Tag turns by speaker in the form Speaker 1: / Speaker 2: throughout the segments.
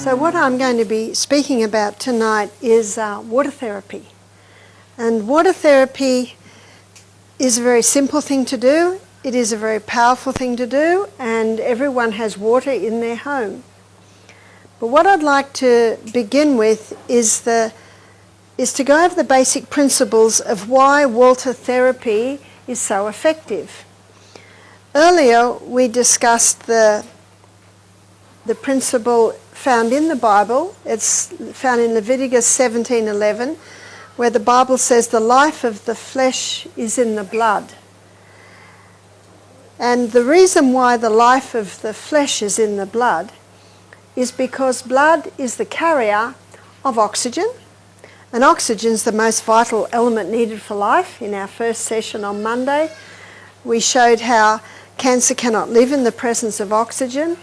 Speaker 1: So what I'm going to be speaking about tonight is water therapy. And water therapy is a very simple thing to do. It is a very powerful thing to do, and everyone has water in their home. But what I'd like to begin with is to go over the basic principles of why water therapy is so effective. Earlier we discussed the principle found in the Bible. It's found in Leviticus 17:11, where the Bible says the life of the flesh is in the blood. And the reason why the life of the flesh is in the blood is because blood is the carrier of oxygen, and oxygen is the most vital element needed for life. In our first session on Monday, we showed how cancer cannot live in the presence of oxygen.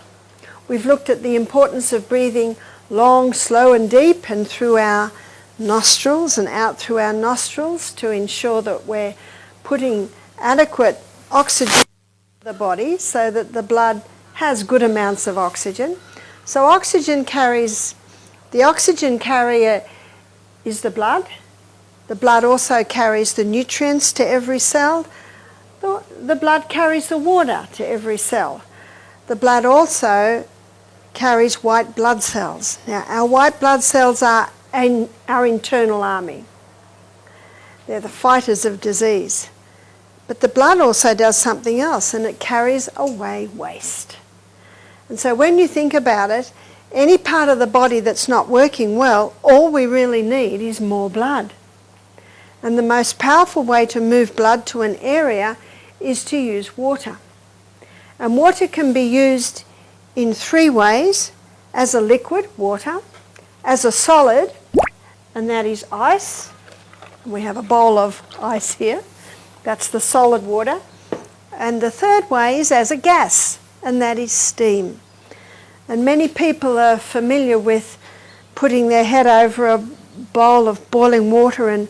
Speaker 1: We've looked at the importance of breathing long, slow and deep and through our nostrils and out through our nostrils to ensure that we're putting adequate oxygen in the body so that the blood has good amounts of oxygen. So the oxygen carrier is the blood. The blood also carries the nutrients to every cell. The blood carries the water to every cell. The blood also carries white blood cells. Now, our white blood cells are our internal army. They're the fighters of disease. But the blood also does something else, and it carries away waste. And so when you think about it, any part of the body that's not working well, all we really need is more blood. And the most powerful way to move blood to an area is to use water. And water can be used in three ways: as a liquid, water; as a solid, and that is ice. We have a bowl of ice here. That's the solid water. And the third way is as a gas, and that is steam. And many people are familiar with putting their head over a bowl of boiling water and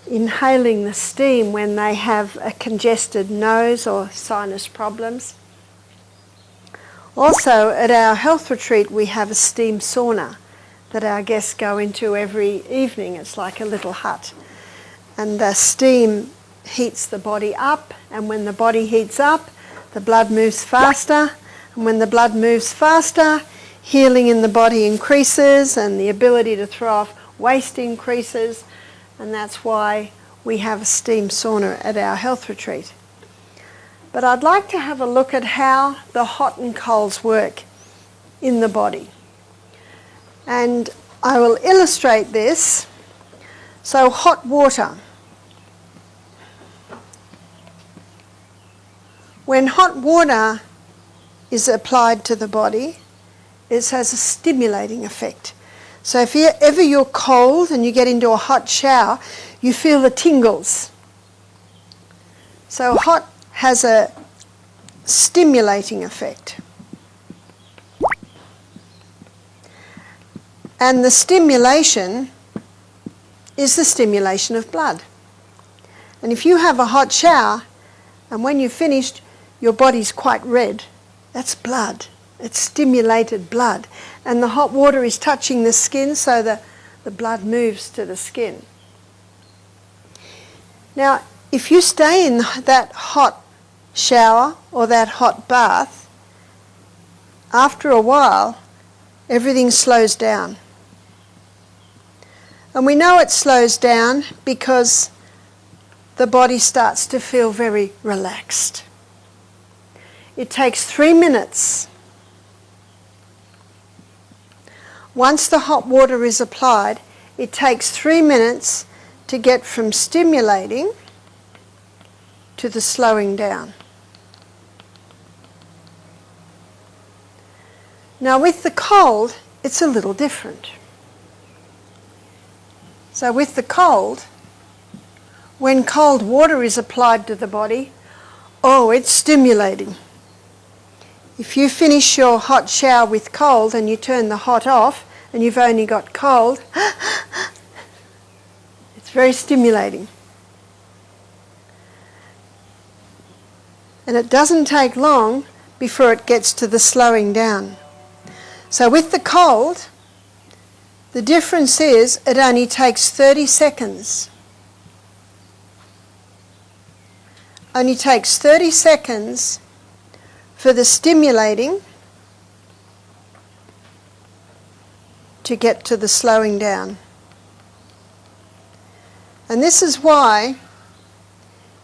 Speaker 1: inhaling the steam when they have a congested nose or sinus problems. Also, at our health retreat, we have a steam sauna that our guests go into every evening. It's like a little hut. And the steam heats the body up, and when the body heats up, the blood moves faster. And when the blood moves faster, healing in the body increases and the ability to throw off waste increases. And that's why we have a steam sauna at our health retreat. But I'd like to have a look at how the hot and colds work in the body. And I will illustrate this. So hot water. When hot water is applied to the body, it has a stimulating effect. So if ever you're cold and you get into a hot shower, you feel the tingles. So hot has a stimulating effect. And the stimulation is the stimulation of blood. And if you have a hot shower, and when you're finished, your body's quite red, that's blood. It's stimulated blood. And the hot water is touching the skin, so the blood moves to the skin. Now, if you stay in that hot shower or that hot bath, after a while, everything slows down. And we know it slows down because the body starts to feel very relaxed. It takes 3 minutes. Once the hot water is applied, it takes 3 minutes to get from stimulating to the slowing down. Now with the cold, it's a little different. So with the cold, when cold water is applied to the body, it's stimulating. If you finish your hot shower with cold and you turn the hot off and you've only got cold, it's very stimulating. And it doesn't take long before it gets to the slowing down. So with the cold, The difference is it only takes 30 seconds. Only takes 30 seconds for the stimulating to get to the slowing down. And this is why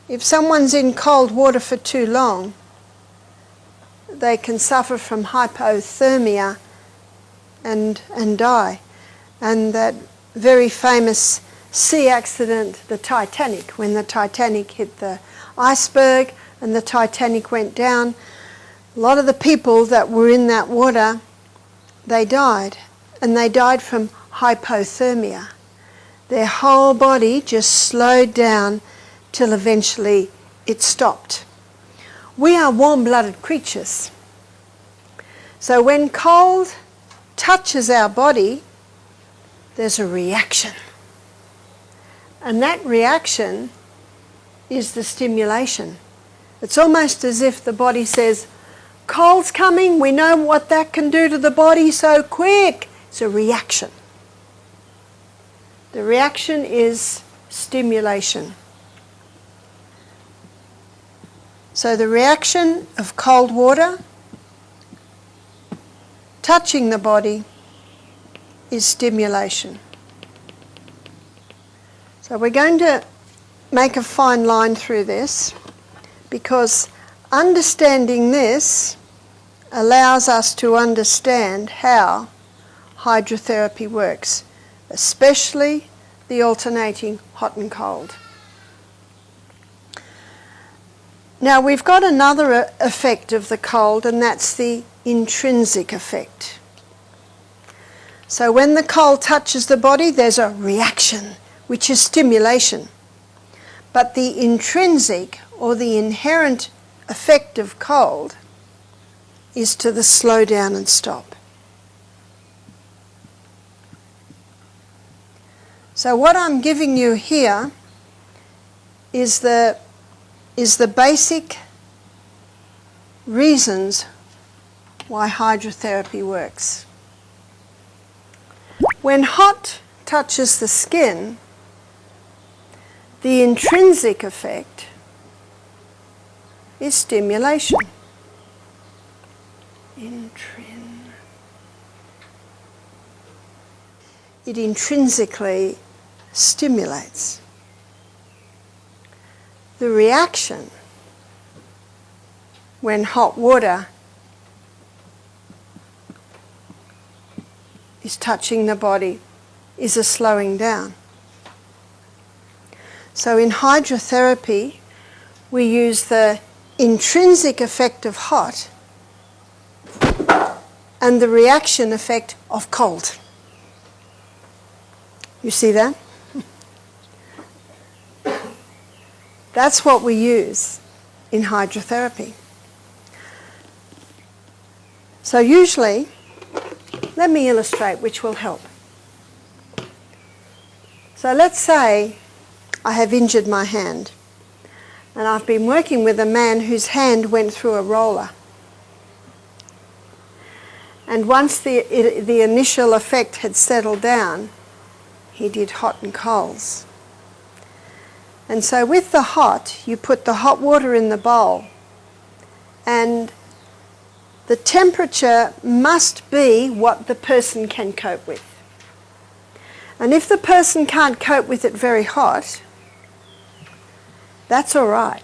Speaker 1: if someone's in cold water for too long, they can suffer from hypothermia and die. And that very famous sea accident, the Titanic, when the Titanic hit the iceberg and the Titanic went down, a lot of the people that were in that water, they died. And they died from hypothermia. Their whole body just slowed down till eventually it stopped. We are warm-blooded creatures. So when cold touches our body, there's a reaction. And that reaction is the stimulation. It's almost as if the body says, cold's coming, we know what that can do to the body, so quick. It's a reaction. The reaction is stimulation. So the reaction of cold water touching the body is stimulation. So we're going to make a fine line through this, because understanding this allows us to understand how hydrotherapy works, especially the alternating hot and cold. Now we've got another effect of the cold, and that's the intrinsic effect. So when the cold touches the body, there's a reaction, which is stimulation. But the intrinsic or the inherent effect of cold is to the slow down and stop. So what I'm giving you here is the basic reasons why hydrotherapy works. When hot touches the skin, the intrinsic effect is stimulation. It intrinsically stimulates. The reaction when hot water is touching the body is a slowing down. So in hydrotherapy, we use the intrinsic effect of hot and the reaction effect of cold. You see that? That's what we use in hydrotherapy. So usually, let me illustrate, which will help. So let's say I have injured my hand, and I've been working with a man whose hand went through a roller. And once the initial effect had settled down, he did hot and colds. And so with the hot, you put the hot water in the bowl, and the temperature must be what the person can cope with. And if the person can't cope with it very hot, that's all right,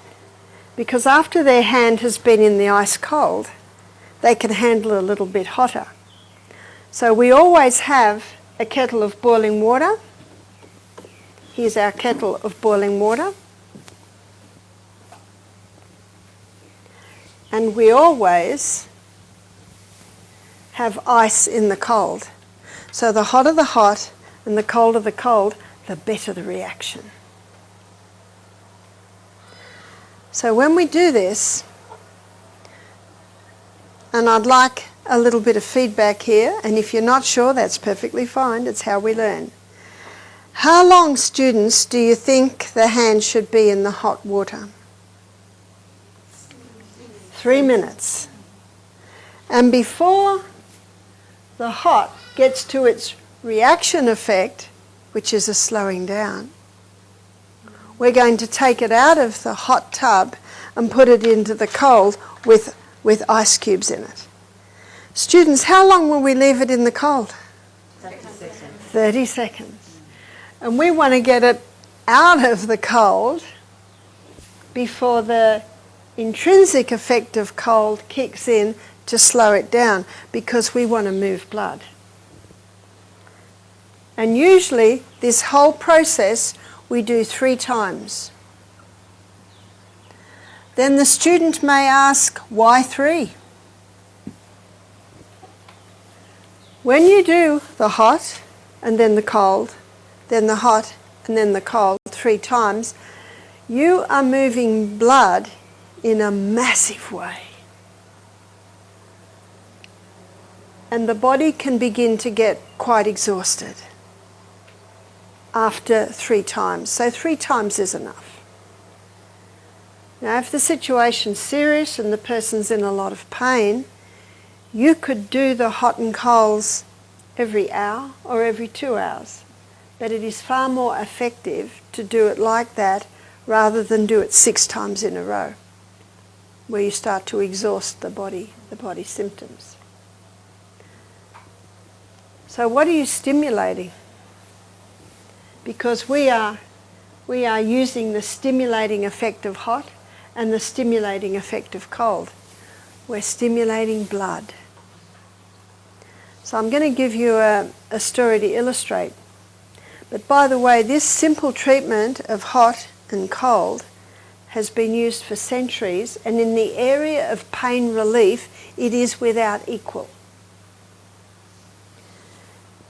Speaker 1: because after their hand has been in the ice cold, they can handle it a little bit hotter. So we always have a kettle of boiling water. Here's our kettle of boiling water. And we always have ice in the cold. So the hotter the hot and the colder the cold, the better the reaction. So when we do this, and I'd like a little bit of feedback here, and if you're not sure, that's perfectly fine, it's how we learn. How long, students, do you think the hand should be in the hot water? 3 minutes. And before the hot gets to its reaction effect, which is a slowing down, we're going to take it out of the hot tub and put it into the cold with ice cubes in it. Students, how long will we leave it in the cold?
Speaker 2: 30 seconds.
Speaker 1: 30 seconds. And we want to get it out of the cold before the intrinsic effect of cold kicks in to slow it down, because we want to move blood. And usually this whole process we do 3 times. Then the student may ask, why 3? When you do the hot and then the cold, then the hot and then the cold 3 times, you are moving blood in a massive way. And the body can begin to get quite exhausted after 3 times. So 3 times is enough. Now, if the situation's serious and the person's in a lot of pain, you could do the hot and colds every hour or every 2 hours. But it is far more effective to do it like that rather than do it 6 times in a row, where you start to exhaust the body symptoms. So what are you stimulating? Because we are using the stimulating effect of hot and the stimulating effect of cold. We're stimulating blood. So I'm going to give you a story to illustrate. But by the way, this simple treatment of hot and cold has been used for centuries, and in the area of pain relief, it is without equal.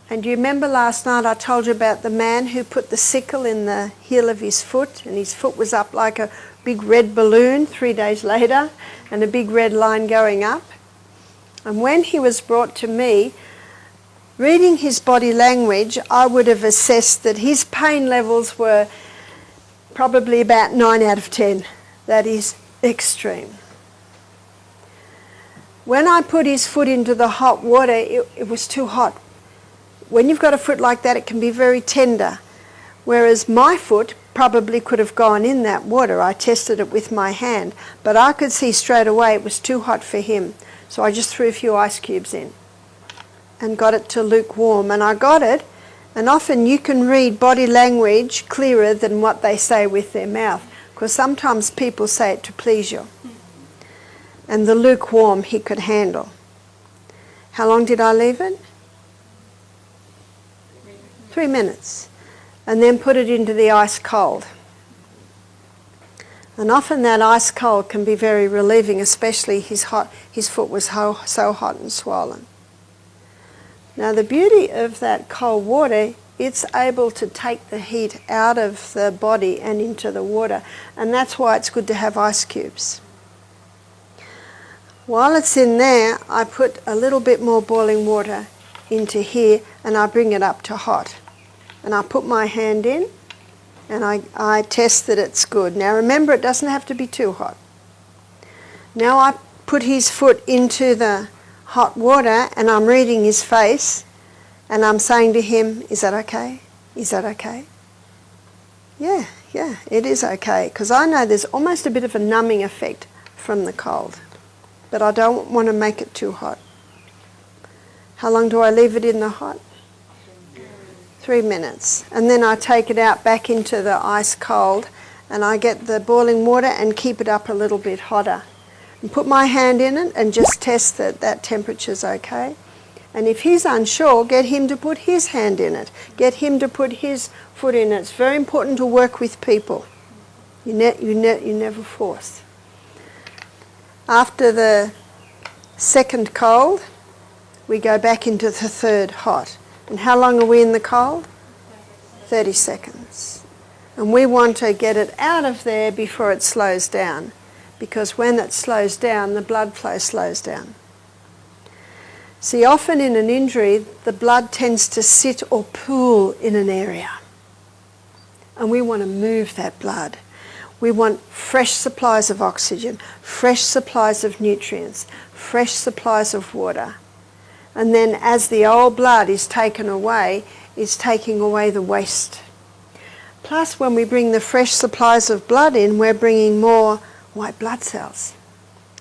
Speaker 1: And do you remember last night I told you about the man who put the sickle in the heel of his foot, and his foot was up like a big red balloon 3 days later, and a big red line going up? And when he was brought to me, reading his body language, I would have assessed that his pain levels were probably about 9 out of 10. That is extreme. When I put his foot into the hot water, it was too hot. When you've got a foot like that, it can be very tender. Whereas my foot probably could have gone in that water. I tested it with my hand, but I could see straight away it was too hot for him. So I just threw a few ice cubes in and got it to lukewarm. And I got it, and often you can read body language clearer than what they say with their mouth, because sometimes people say it to please you. And the lukewarm he could handle. How long did I leave it? 3 minutes. And then put it into the ice cold. And often that ice cold can be very relieving, especially his foot was so hot and swollen. Now the beauty of that cold water, it's able to take the heat out of the body and into the water, and that's why it's good to have ice cubes. While it's in there, I put a little bit more boiling water into here, and I bring it up to hot. And I put my hand in, and I test that it's good. Now remember, it doesn't have to be too hot. Now I put his foot into the hot water, and I'm reading his face, and I'm saying to him, is that okay? Is that okay? Yeah, it is okay, because I know there's almost a bit of a numbing effect from the cold, but I don't want to make it too hot. How long do I leave it in the hot? 3 minutes. And then I take it out back into the ice cold, and I get the boiling water and keep it up a little bit hotter. And put my hand in it and just test that that temperature's okay. And if he's unsure, get him to put his hand in it. Get him to put his foot in it. It's very important to work with people. You never force. After the second cold, we go back into the third hot. And how long are we in the cold? 30 seconds. And we want to get it out of there before it slows down, because when it slows down, the blood flow slows down. See, often in an injury, the blood tends to sit or pool in an area. And we want to move that blood. We want fresh supplies of oxygen, fresh supplies of nutrients, fresh supplies of water. And then as the old blood is taken away, it's taking away the waste. Plus, when we bring the fresh supplies of blood in, we're bringing more white blood cells.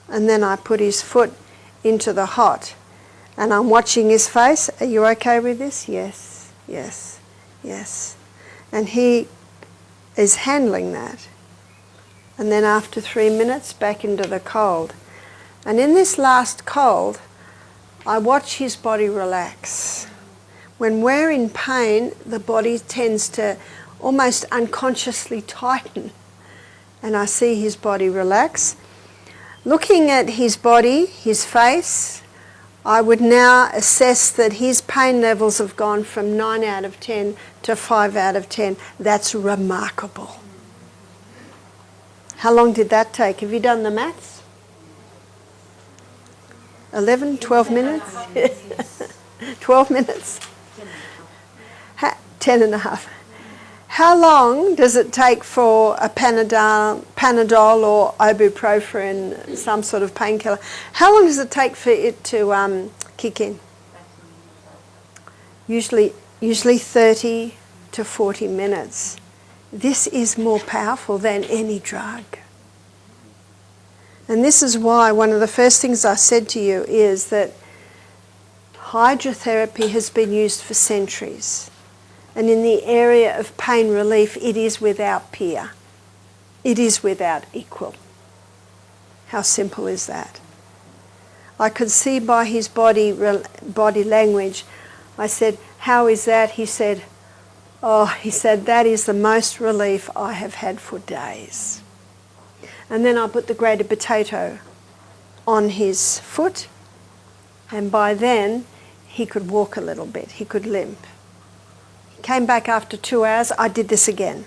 Speaker 1: And then I put his foot into the hot, and I'm watching his face. Are you okay with this? Yes, yes, yes. And he is handling that. And then after 3 minutes, back into the cold. And in this last cold, I watch his body relax. When we're in pain, the body tends to almost unconsciously tighten. And I see his body relax. Looking at his body, his face, I would now assess that his pain levels have gone from 9 out of 10 to 5 out of 10. That's remarkable. How long did that take? Have you done the maths? 11, 12 minutes? 12 minutes? 10 and a half. How long does it take for a Panadol or ibuprofen, some sort of painkiller, how long does it take for it to kick in? Usually 30 to 40 minutes. This is more powerful than any drug. And this is why one of the first things I said to you is that hydrotherapy has been used for centuries. And in the area of pain relief, it is without peer. It is without equal. How simple is that? I could see by his body language. I said, how is that? He said, that is the most relief I have had for days. And then I put the grated potato on his foot, and by then he could walk a little bit, he could limp. He came back after 2 hours, I did this again.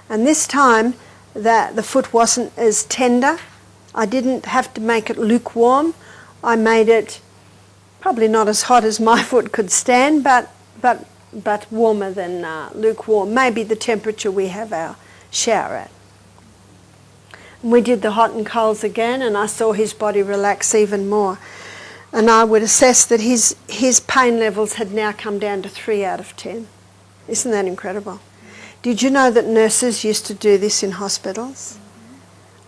Speaker 1: And this time the foot wasn't as tender. I didn't have to make it lukewarm. I made it probably not as hot as my foot could stand, but warmer than lukewarm, maybe the temperature we have our shower at. We did the hot and colds again, and I saw his body relax even more. And I would assess that his pain levels had now come down to 3 out of 10. Isn't that incredible? Did you know that nurses used to do this in hospitals?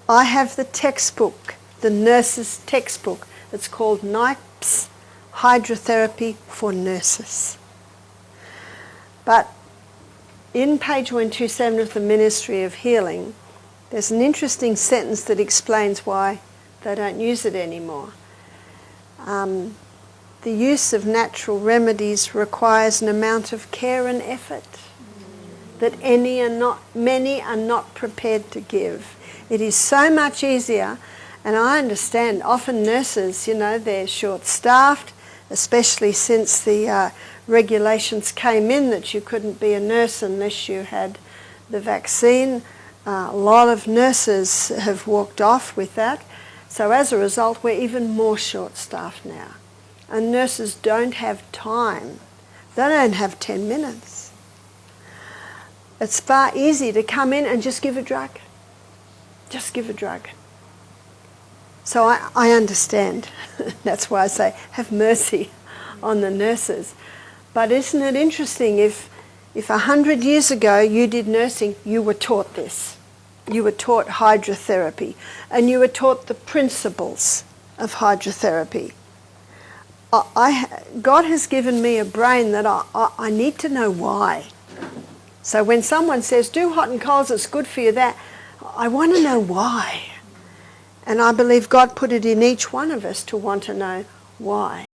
Speaker 1: I have the textbook, the nurse's textbook. It's called NIPES, Hydrotherapy for Nurses. But in page 127 of the Ministry of Healing, there's an interesting sentence that explains why they don't use it anymore. The use of natural remedies requires an amount of care and effort that many are not prepared to give. It is so much easier, and I understand often nurses, they're short-staffed, especially since the regulations came in that you couldn't be a nurse unless you had the vaccine. A lot of nurses have walked off with that. So as a result, we're even more short-staffed now. And nurses don't have time. They don't have 10 minutes. It's far easier to come in and just give a drug. Just give a drug. So I understand. That's why I say, have mercy on the nurses. But isn't it interesting, if 100 years ago you did nursing, you were taught this. You were taught hydrotherapy, and you were taught the principles of hydrotherapy. God has given me a brain that I need to know why. So when someone says, do hot and colds, it's good for you, that, I want to know why. And I believe God put it in each one of us to want to know why.